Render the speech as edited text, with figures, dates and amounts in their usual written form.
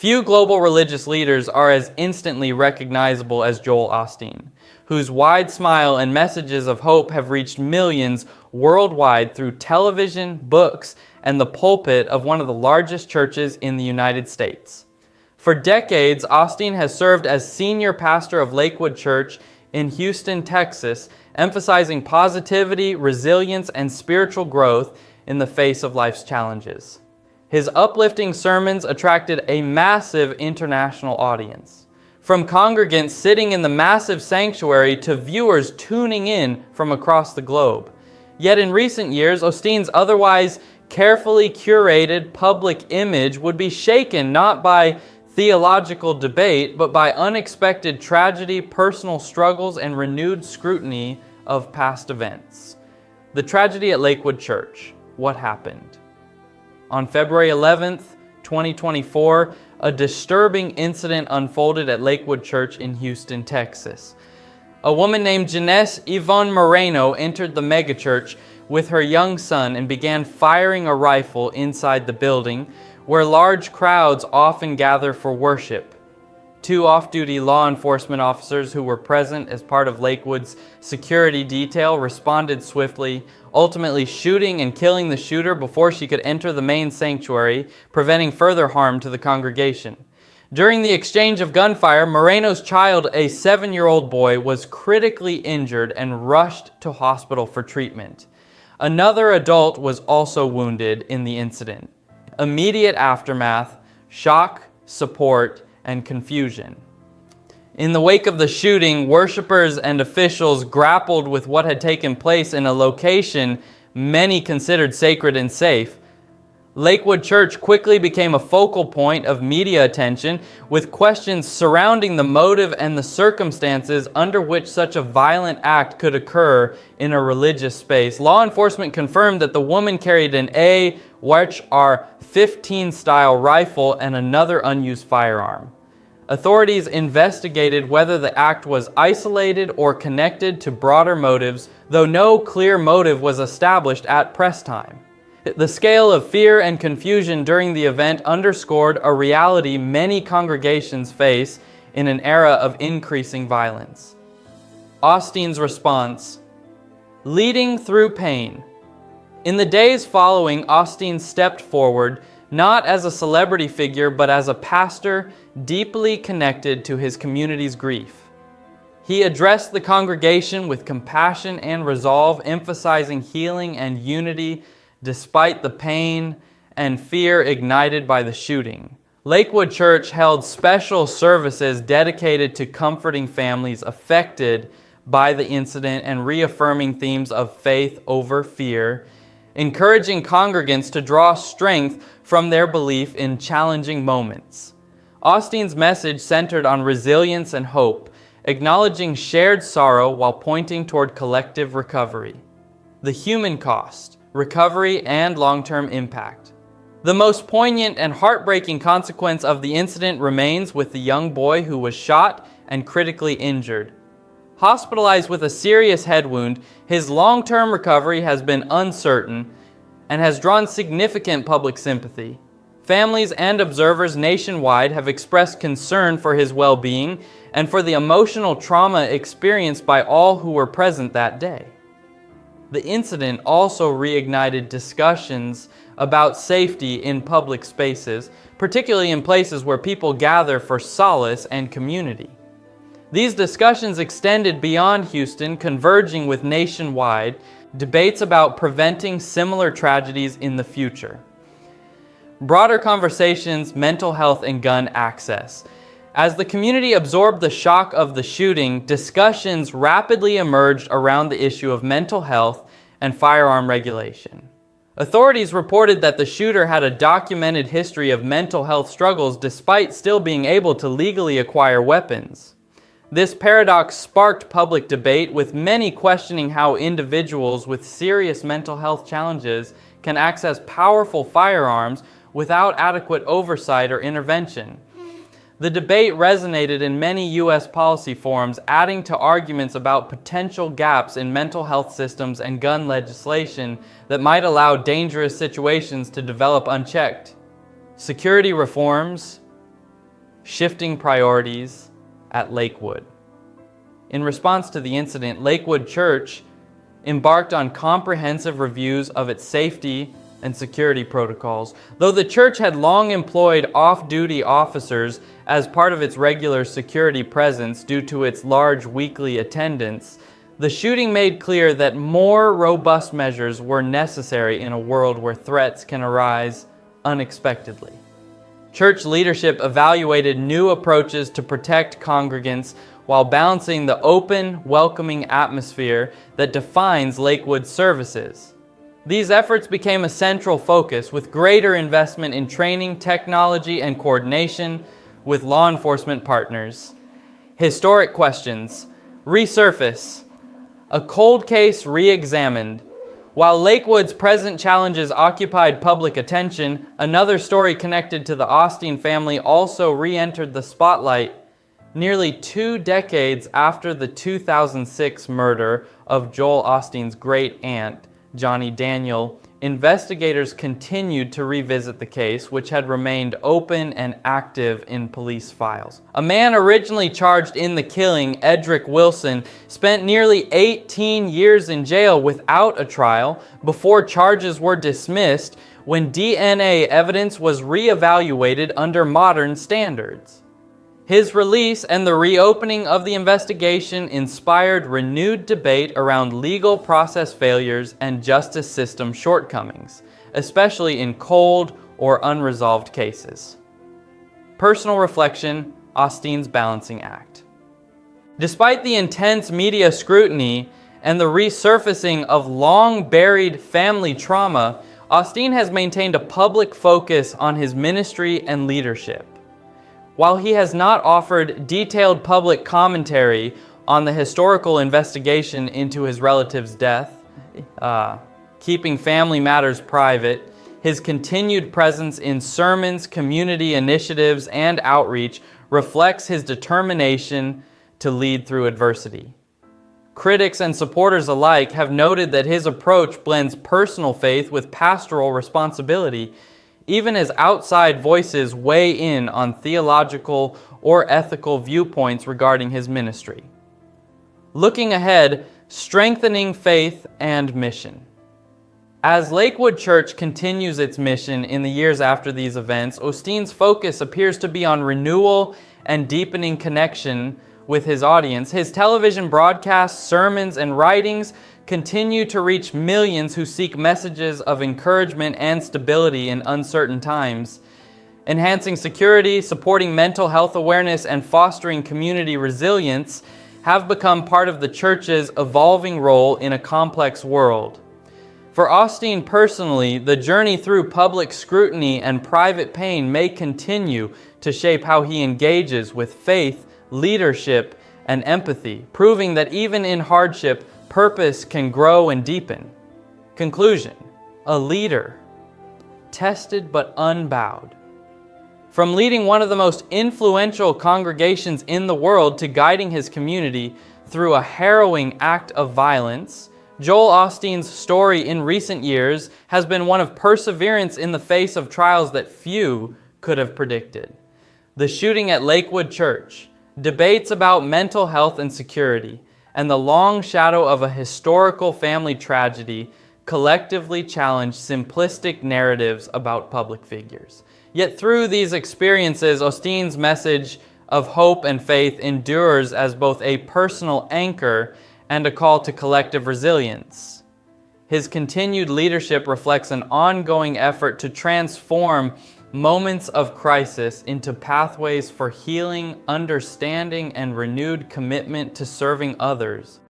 Few global religious leaders are as instantly recognizable as Joel Osteen, whose wide smile and messages of hope have reached millions worldwide through television, books, and the pulpit of one of the largest churches in the United States. For decades, Osteen has served as senior pastor of Lakewood Church in Houston, Texas, emphasizing positivity, resilience, and spiritual growth in the face of life's challenges. His uplifting sermons attracted a massive international audience, from congregants sitting in the massive sanctuary to viewers tuning in from across the globe. Yet in recent years, Osteen's otherwise carefully curated public image would be shaken not by theological debate, but by unexpected tragedy, personal struggles, and renewed scrutiny of past events. The tragedy at Lakewood Church. What happened? On February 11th, 2024, a disturbing incident unfolded at Lakewood Church in Houston, Texas. A woman named Janice Yvonne Moreno entered the megachurch with her young son and began firing a rifle inside the building, where large crowds often gather for worship. Two off-duty law enforcement officers who were present as part of Lakewood's security detail responded swiftly, ultimately shooting and killing the shooter before she could enter the main sanctuary, preventing further harm to the congregation. During the exchange of gunfire, Moreno's child, a 7-year-old boy, was critically injured and rushed to hospital for treatment. Another adult was also wounded in the incident. Immediate aftermath, shock, support, and confusion. In the wake of the shooting, worshipers and officials grappled with what had taken place in a location many considered sacred and safe. Lakewood Church quickly became a focal point of media attention, with questions surrounding the motive and the circumstances under which such a violent act could occur in a religious space. Law enforcement confirmed that the woman carried an AR-15 style rifle and another unused firearm. Authorities investigated whether the act was isolated or connected to broader motives, though no clear motive was established at press time. The scale of fear and confusion during the event underscored a reality many congregations face in an era of increasing violence. Osteen's response: leading through pain. In the days following, Osteen stepped forward, not as a celebrity figure, but as a pastor deeply connected to his community's grief. He addressed the congregation with compassion and resolve, emphasizing healing and unity despite the pain and fear ignited by the shooting. Lakewood Church held special services dedicated to comforting families affected by the incident and reaffirming themes of faith over fear, encouraging congregants to draw strength from their belief in challenging moments. Osteen's message centered on resilience and hope, acknowledging shared sorrow while pointing toward collective recovery. The human cost, recovery, and long-term impact. The most poignant and heartbreaking consequence of the incident remains with the young boy who was shot and critically injured. Hospitalized with a serious head wound, his long-term recovery has been uncertain and has drawn significant public sympathy. Families and observers nationwide have expressed concern for his well-being and for the emotional trauma experienced by all who were present that day. The incident also reignited discussions about safety in public spaces, particularly in places where people gather for solace and community. These discussions extended beyond Houston, converging with nationwide debates about preventing similar tragedies in the future. Broader conversations, mental health, and gun access. As the community absorbed the shock of the shooting, discussions rapidly emerged around the issue of mental health and firearm regulation. Authorities reported that the shooter had a documented history of mental health struggles despite still being able to legally acquire weapons. This paradox sparked public debate, with many questioning how individuals with serious mental health challenges can access powerful firearms without adequate oversight or intervention. The debate resonated in many U.S. policy forums, adding to arguments about potential gaps in mental health systems and gun legislation that might allow dangerous situations to develop unchecked. Security reforms, shifting priorities at Lakewood. In response to the incident, Lakewood Church embarked on comprehensive reviews of its safety and security protocols. Though the church had long employed off-duty officers as part of its regular security presence due to its large weekly attendance, the shooting made clear that more robust measures were necessary in a world where threats can arise unexpectedly. Church leadership evaluated new approaches to protect congregants while balancing the open, welcoming atmosphere that defines Lakewood services. These efforts became a central focus, with greater investment in training, technology, and coordination with law enforcement partners. Historic questions resurface. A cold case re-examined. While Lakewood's present challenges occupied public attention, another story connected to the Osteen family also re-entered the spotlight. Nearly 2 decades after the 2006 murder of Joel Osteen's great-aunt, Johnny Daniel, investigators continued to revisit the case, which had remained open and active in police files. A man originally charged in the killing, Edric Wilson, spent nearly 18 years in jail without a trial before charges were dismissed when DNA evidence was reevaluated under modern standards. His release and the reopening of the investigation inspired renewed debate around legal process failures and justice system shortcomings, especially in cold or unresolved cases. Personal reflection, Osteen's balancing act. Despite the intense media scrutiny and the resurfacing of long-buried family trauma, Osteen has maintained a public focus on his ministry and leadership. While he has not offered detailed public commentary on the historical investigation into his relative's death, keeping family matters private, his continued presence in sermons, community initiatives, and outreach reflects his determination to lead through adversity. Critics and supporters alike have noted that his approach blends personal faith with pastoral responsibility, even as outside voices weigh in on theological or ethical viewpoints regarding his ministry. Looking ahead, strengthening faith and mission. As Lakewood Church continues its mission in the years after these events, Osteen's focus appears to be on renewal and deepening connection with his audience. His television broadcasts, sermons, and writings continue to reach millions who seek messages of encouragement and stability in uncertain times. Enhancing security, supporting mental health awareness, and fostering community resilience have become part of the church's evolving role in a complex world. For Osteen personally, the journey through public scrutiny and private pain may continue to shape how he engages with faith, leadership, and empathy, proving that even in hardship, purpose can grow and deepen. Conclusion: a leader, tested but unbowed. From leading one of the most influential congregations in the world to guiding his community through a harrowing act of violence, Joel Osteen's story in recent years has been one of perseverance in the face of trials that few could have predicted. The shooting at Lakewood Church, debates about mental health and security, and the long shadow of a historical family tragedy collectively challenge simplistic narratives about public figures. Yet through these experiences, Osteen's message of hope and faith endures as both a personal anchor and a call to collective resilience. His continued leadership reflects an ongoing effort to transform moments of crisis into pathways for healing, understanding, and renewed commitment to serving others.